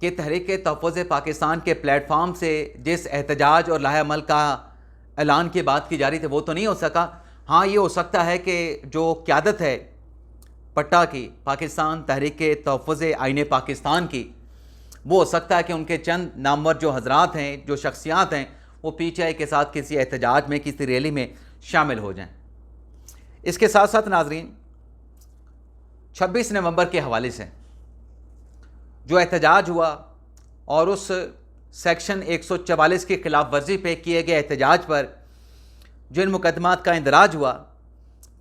کہ تحریک تحفظ پاکستان کے پلیٹ فارم سے جس احتجاج اور لاہ عمل کا اعلان کی بات کی جا رہی تھی وہ تو نہیں ہو سکا. ہاں یہ ہو سکتا ہے کہ جو قیادت ہے پٹا کی، پاکستان تحریک تحفظ آئین پاکستان کی، وہ ہو سکتا ہے کہ ان کے چند نامور جو حضرات ہیں، جو شخصیات ہیں، وہ پی ٹی آئی کے ساتھ کسی احتجاج میں، کسی ریلی میں شامل ہو جائیں. اس کے ساتھ ساتھ ناظرین، 26 نومبر کے حوالے سے جو احتجاج ہوا اور اس سیکشن 144 کی خلاف ورزی پہ کیے گئے احتجاج پر جن مقدمات کا اندراج ہوا،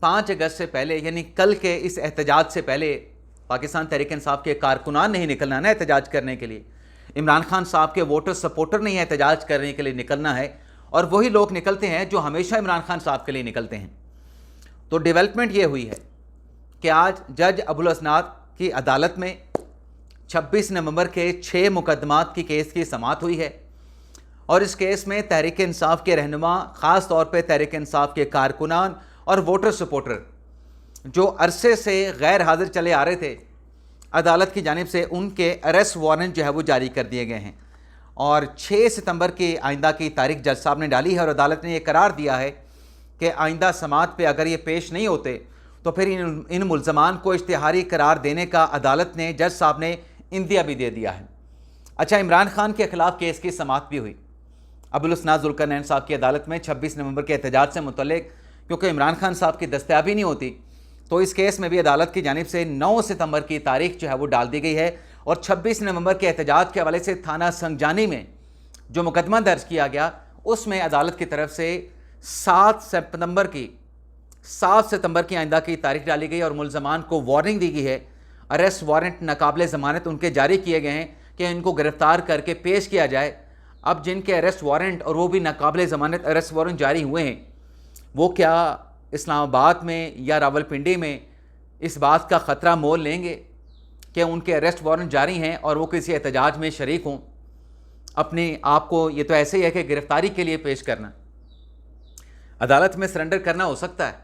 5 اگست سے پہلے یعنی کل کے اس احتجاج سے پہلے پاکستان تحریک انصاف کے کارکنان نہیں نکلنا نا احتجاج کرنے کے لیے. عمران خان صاحب کے ووٹر سپورٹر نہیں احتجاج کرنے کے لیے نکلنا ہے، اور وہی لوگ نکلتے ہیں جو ہمیشہ عمران خان صاحب کے لیے نکلتے ہیں. تو ڈیولپمنٹ یہ ہوئی ہے کہ آج جج ابوالاسناد کی عدالت میں 26 نومبر کے 6 مقدمات کی کیس کی سماعت ہوئی ہے، اور اس کیس میں تحریک انصاف کے رہنما، خاص طور پہ تحریک انصاف کے کارکنان اور ووٹر سپورٹر جو عرصے سے غیر حاضر چلے آ رہے تھے، عدالت کی جانب سے ان کے اریسٹ وارنٹ جو ہے وہ جاری کر دیے گئے ہیں. اور 6 ستمبر کی آئندہ کی تاریخ جج صاحب نے ڈالی ہے، اور عدالت نے یہ قرار دیا ہے کہ آئندہ سماعت پہ اگر یہ پیش نہیں ہوتے تو پھر ان ملزمان کو اشتہاری قرار دینے کا عدالت نے، جج صاحب نے اندیا بھی دے دیا ہے. اچھا، عمران خان کے خلاف کیس کی سماعت بھی ہوئی ابوالاسناد ذوالقرنین صاحب کی عدالت میں 26 نومبر کے احتجاج سے متعلق. کیونکہ عمران خان صاحب کی دستیابی نہیں ہوتی تو اس کیس میں بھی عدالت کی جانب سے 9 ستمبر کی تاریخ جو ہے وہ ڈال دی گئی ہے، اور 26 نومبر کے احتجاج کے حوالے سے تھانہ سنگجانی میں جو مقدمہ درج کیا گیا اس میں عدالت کی طرف سے 7 ستمبر کی آئندہ کی تاریخ ڈالی گئی، اور ملزمان کو وارننگ دی گئی ہے. اریسٹ وارنٹ ناقابل ضمانت ان کے جاری کیے گئے ہیں کہ ان کو گرفتار کر کے پیش کیا جائے. اب جن کے اریسٹ وارنٹ اور وہ بھی ناقابل ضمانت اریسٹ وارنٹ جاری ہوئے ہیں، وہ کیا اسلام آباد میں یا راولپنڈی میں اس بات کا خطرہ مول لیں گے کہ ان کے اریسٹ وارنٹ جاری ہیں اور وہ کسی احتجاج میں شریک ہوں؟ اپنے آپ کو یہ تو ایسے ہی ہے کہ گرفتاری کے لیے پیش کرنا. عدالت میں سرنڈر کرنا ہو سکتا ہے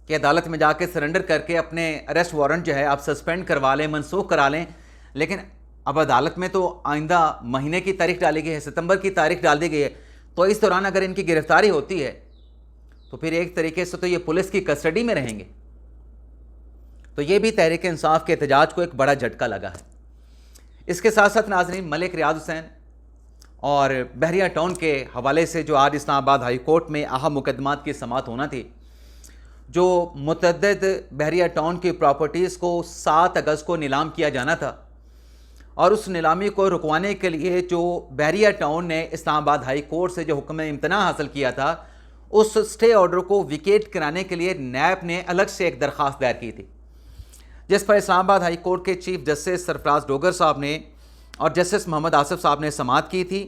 کہ عدالت میں جا کے سرنڈر کر کے اپنے اریسٹ وارنٹ جو ہے آپ سسپینڈ کروا لیں، منسوخ کرا لیں، لیکن اب عدالت میں تو آئندہ مہینے کی تاریخ ڈالی گئی ہے، ستمبر کی تاریخ ڈال دی گئی ہے. تو اس دوران اگر ان کی گرفتاری ہوتی ہے تو پھر ایک طریقے سے تو یہ پولیس کی کسٹڈی میں رہیں گے. تو یہ بھی تحریک انصاف کے احتجاج کو ایک بڑا جھٹکا لگا ہے. اس کے ساتھ ساتھ ناظرین، ملک ریاض حسین اور بحریہ ٹاؤن کے حوالے سے جو آج اسلام آباد ہائی کورٹ میں اہم مقدمات کی سماعت ہونا تھی، جو متعدد بحریہ ٹاؤن کی پراپرٹیز کو 7 اگست کو نیلام کیا جانا تھا، اور اس نیلامی کو رکوانے کے لیے جو بحریہ ٹاؤن نے اسلام آباد ہائی کورٹ سے جو حکم امتناع حاصل کیا تھا، اس سٹے آرڈر کو ویکیٹ کرانے کے لیے نیب نے الگ سے ایک درخواست دائر کی تھی، جس پر اسلام آباد ہائی کورٹ کے چیف جسٹس سرفراز ڈوگر صاحب نے اور جسٹس محمد آصف صاحب نے سماعت کی تھی.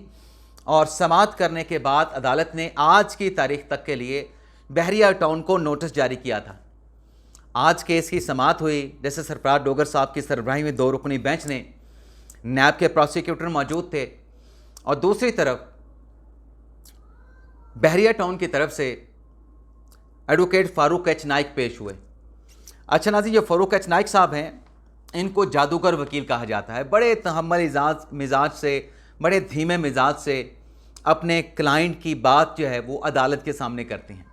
اور سماعت کرنے کے بعد عدالت نے آج کی تاریخ تک کے لیے بحریہ ٹاؤن کو نوٹس جاری کیا تھا. آج کیس کی سماعت ہوئی، جسٹس سرفراز ڈوگر صاحب کی سربراہی میں 2 رکنی بینچ نے، نیب کے پروسیکیوٹر موجود تھے، اور دوسری طرف بحریہ ٹاؤن کی طرف سے ایڈوکیٹ فاروق ایچ نائک پیش ہوئے. اچھا ناظرین، جو فاروق ایچ نائک صاحب ہیں، ان کو جادوگر وکیل کہا جاتا ہے. بڑے تحمل مزاج سے، بڑے دھیمے مزاج سے اپنے کلائنٹ کی بات جو ہے وہ عدالت کے سامنے کرتے ہیں.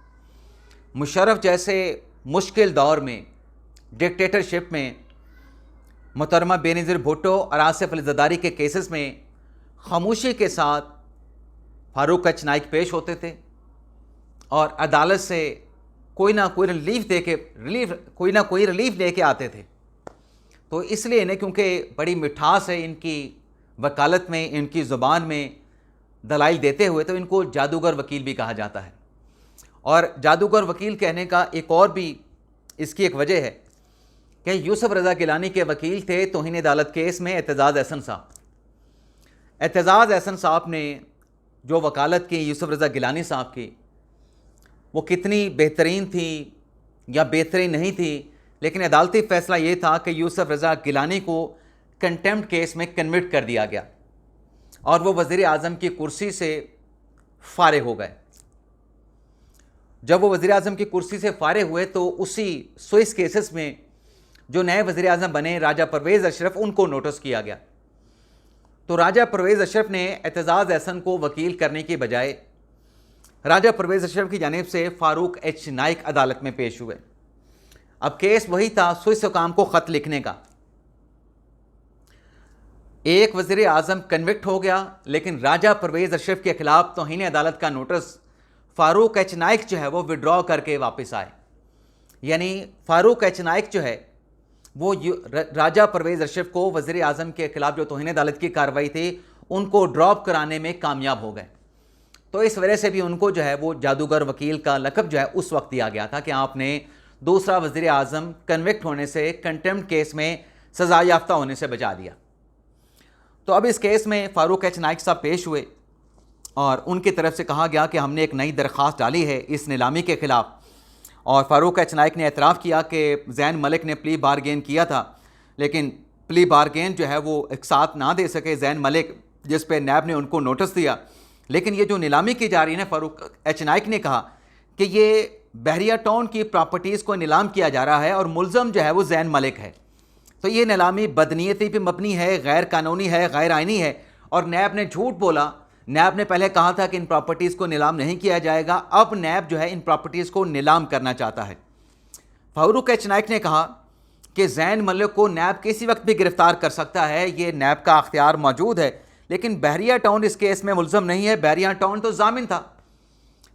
مشرف جیسے مشکل دور میں، ڈکٹیٹرشپ میں، محترمہ بے نظیر بھٹو اور آصف علی زرداری کے کیسز میں خاموشی کے ساتھ فاروق ایچ نائک پیش ہوتے تھے، اور عدالت سے کوئی نہ کوئی ریلیف لے کے آتے تھے. تو اس لیے انہیں، کیونکہ بڑی مٹھاس ہے ان کی وکالت میں، ان کی زبان میں دلائل دیتے ہوئے، تو ان کو جادوگر وکیل بھی کہا جاتا ہے. اور جادوگر وکیل کہنے کا ایک اور بھی اس کی ایک وجہ ہے کہ یوسف رضا گیلانی کے وکیل تھے توہین عدالت کیس میں اعتزاز احسن صاحب. اعتزاز احسن صاحب نے جو وکالت کی یوسف رضا گیلانی صاحب کی، وہ کتنی بہترین تھی یا بہترین نہیں تھی، لیکن عدالتی فیصلہ یہ تھا کہ یوسف رضا گیلانی کو کنٹیمپٹ کیس میں کنوکٹ کر دیا گیا، اور وہ وزیر اعظم کی کرسی سے فارغ ہو گئے. جب وہ وزیر اعظم کی کرسی سے فارغ ہوئے تو اسی سوئس کیسز میں جو نئے وزیر اعظم بنے راجہ پرویز اشرف، ان کو نوٹس کیا گیا. تو راجہ پرویز اشرف نے اعتزاز احسن کو وکیل کرنے کی بجائے راجہ پرویز اشرف کی جانب سے فاروق ایچ نائک عدالت میں پیش ہوئے۔ اب کیس وہی تھا سوئس حکام کو خط لکھنے کا۔ ایک وزیر اعظم کنوکٹ ہو گیا، لیکن راجہ پرویز اشرف کے خلاف توہین عدالت کا نوٹس فاروق ایچ نائک جو ہے وہ وڈرا کر کے واپس آئے۔ یعنی فاروق ایچ نائک جو ہے وہ راجہ پرویز اشرف کو وزیر اعظم کے خلاف جو توہین عدالت کی کارروائی تھی ان کو ڈراپ کرانے میں کامیاب ہو گئے۔ تو اس وجہ سے بھی ان کو جو ہے وہ جادوگر وکیل کا لقب جو ہے اس وقت دیا گیا تھا کہ آپ نے دوسرا وزیر اعظم کنوکٹ ہونے سے، کنٹیمپٹ کیس میں سزا یافتہ ہونے سے بچا دیا۔ تو اب اس کیس میں فاروق ایچ نائک صاحب پیش ہوئے اور ان کی طرف سے کہا گیا کہ ہم نے ایک نئی درخواست ڈالی ہے اس نیلامی کے خلاف، اور فاروق ایچ نائک نے اعتراف کیا کہ زین ملک نے پلی بارگین کیا تھا، لیکن پلی بارگین جو ہے وہ ایک ساتھ نہ دے سکے زین ملک، جس پہ نیب نے ان کو نوٹس دیا۔ لیکن یہ جو نیلامی کی جا رہی ہے، فاروق ایچ نائک نے کہا کہ یہ بحریہ ٹاؤن کی پراپرٹیز کو نیلام کیا جا رہا ہے اور ملزم جو ہے وہ زین ملک ہے، تو یہ نیلامی بدنیتی پہ مبنی ہے، غیر قانونی ہے، غیر آئینی ہے، اور نیب نے جھوٹ بولا۔ نیب نے پہلے کہا تھا کہ ان پراپرٹیز کو نیلام نہیں کیا جائے گا، اب نیب جو ہے ان پراپرٹیز کو نیلام کرنا چاہتا ہے۔ فاروق ایچ نائک نے کہا کہ زین ملک کو نیب کسی وقت بھی گرفتار کر سکتا ہے، یہ نیب کا اختیار موجود ہے، لیکن بحریہ ٹاؤن اس کیس میں ملزم نہیں ہے، بحریہ ٹاؤن تو ضامن تھا۔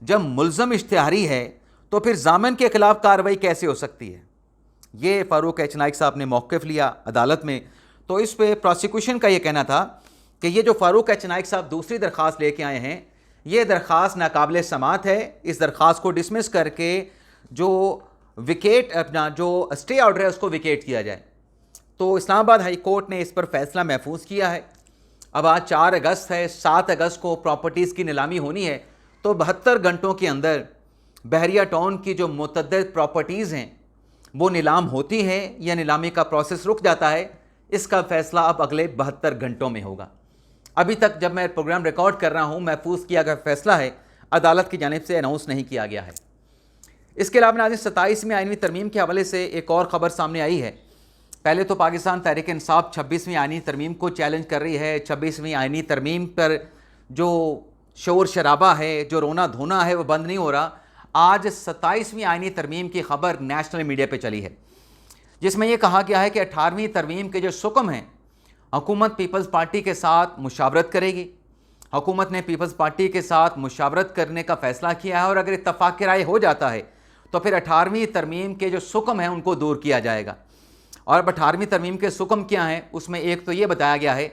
جب ملزم اشتہاری ہے تو پھر ضامن کے خلاف کارروائی کیسے ہو سکتی ہے؟ یہ فاروق ایچ نائک صاحب نے موقف لیا عدالت میں۔ تو اس پہ پروسیکیوشن کا یہ کہنا تھا کہ یہ جو فاروق ایچ نائک صاحب دوسری درخواست لے کے آئے ہیں، یہ درخواست ناقابل سماعت ہے، اس درخواست کو ڈسمس کر کے جو وکیٹ اپنا جو اسٹے آرڈر ہے اس کو وکیٹ کیا جائے۔ تو اسلام آباد ہائی کورٹ نے اس پر فیصلہ محفوظ کیا ہے۔ اب آج 4 اگست ہے، 7 اگست کو پراپرٹیز کی نیلامی ہونی ہے، تو 72 گھنٹوں کے اندر بحریہ ٹاؤن کی جو متعدد پراپرٹیز ہیں وہ نیلام ہوتی ہیں یا نیلامی کا پروسیس رک جاتا ہے، اس کا فیصلہ اب اگلے 72 گھنٹوں میں ہوگا۔ ابھی تک جب میں پروگرام ریکارڈ کر رہا ہوں محفوظ کیا گیا فیصلہ ہے، عدالت کی جانب سے اناؤنس نہیں کیا گیا ہے۔ اس کے علاوہ ناظرین 27ویں آئینی ترمیم کے حوالے سے ایک اور خبر سامنے آئی ہے۔ پہلے تو پاکستان تحریک انصاف 26ویں آئینی ترمیم کو چیلنج کر رہی ہے۔ 26ویں آئینی ترمیم پر جو شور شرابہ ہے، جو رونا دھونا ہے، وہ بند نہیں ہو رہا۔ آج 27ویں آئینی ترمیم کی خبر نیشنل میڈیا پہ چلی ہے، جس میں یہ کہا گیا ہے کہ 18ویں ترمیم کے جو سکم ہیں حکومت پیپلز پارٹی کے ساتھ مشاورت کرے گی۔ حکومت نے پیپلز پارٹی کے ساتھ مشاورت کرنے کا فیصلہ کیا ہے، اور اگر اتفاق رائے ہو جاتا ہے تو پھر 18ویں ترمیم کے جو سکم ہیں ان کو دور کیا جائے گا۔ اور اب 18ویں ترمیم کے سکم کیا ہیں؟ اس میں ایک تو یہ بتایا گیا ہے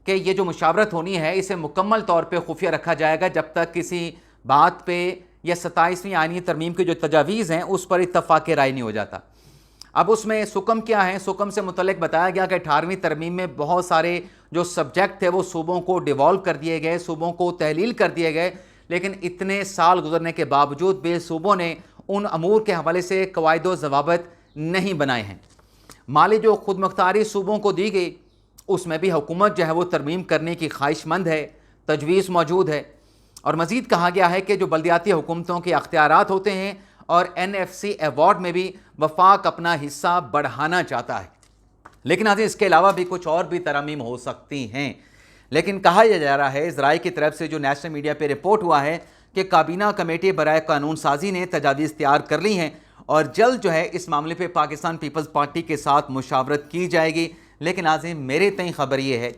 کہ یہ جو مشاورت ہونی ہے اسے مکمل طور پہ خفیہ رکھا جائے گا جب تک کسی بات پہ یا 27ویں آئینی ترمیم کی جو تجاویز ہیں اس پر اتفاق رائے نہیں ہو جاتا۔ اب اس میں سکم کیا ہیں؟ سکم سے متعلق بتایا گیا کہ 18ویں ترمیم میں بہت سارے جو سبجیکٹ تھے وہ صوبوں کو ڈیوالو کر دیے گئے، صوبوں کو تحلیل کر دیے گئے، لیکن اتنے سال گزرنے کے باوجود بھی صوبوں نے ان امور کے حوالے سے قواعد و ضوابط نہیں بنائے ہیں۔ مالی جو خود مختاری صوبوں کو دی گئی اس میں بھی حکومت جو ہے وہ ترمیم کرنے کی خواہش مند ہے، تجویز موجود ہے۔ اور مزید کہا گیا ہے کہ جو بلدیاتی حکومتوں کے اختیارات ہوتے ہیں اور NFC ایوارڈ میں بھی وفاق اپنا حصہ بڑھانا چاہتا ہے، لیکن آج اس کے علاوہ بھی کچھ اور بھی ترامیم ہو سکتی ہیں۔ لیکن کہا یہ جا رہا ہے ذرائع کی طرف سے جو نیشنل میڈیا پہ رپورٹ ہوا ہے کہ کابینہ کمیٹی برائے قانون سازی نے تجاویز تیار کر لی ہیں اور جلد جو ہے اس معاملے پہ پاکستان پیپلز پارٹی کے ساتھ مشاورت کی جائے گی۔ لیکن عظیم میرے تئیں خبر یہ ہے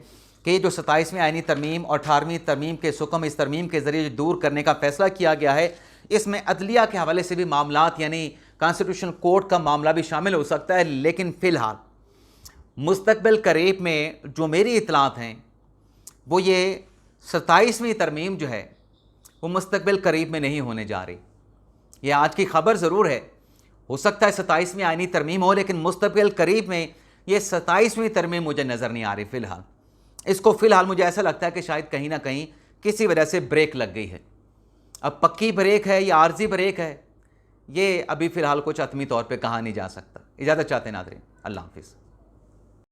کہ جو 27ویں آئینی ترمیم اور 18ویں ترمیم کے سکم اس ترمیم کے ذریعے دور کرنے کا فیصلہ کیا گیا ہے، اس میں عدلیہ کے حوالے سے بھی معاملات یعنی کانسٹیٹیوشن کورٹ کا معاملہ بھی شامل ہو سکتا ہے۔ لیکن فی الحال مستقبل قریب میں جو میری اطلاعات ہیں وہ یہ 27ویں ترمیم جو ہے وہ مستقبل قریب میں نہیں ہونے جا رہی۔ یہ آج کی خبر ضرور ہے، ہو سکتا ہے 27ویں آئینی ترمیم ہو، لیکن مستقبل قریب میں یہ 27ویں ترمیم مجھے نظر نہیں آ رہی فی الحال۔ اس کو فی الحال مجھے ایسا لگتا ہے کہ شاید کہیں نہ کہیں کسی وجہ سے بریک لگ گئی ہے۔ اب پکی بریک ہے یا عارضی بریک ہے، یہ ابھی فی الحال کچھ حتمی طور پہ کہا نہیں جا سکتا۔ اجازت چاہتے ہیں ناظرین، اللہ حافظ۔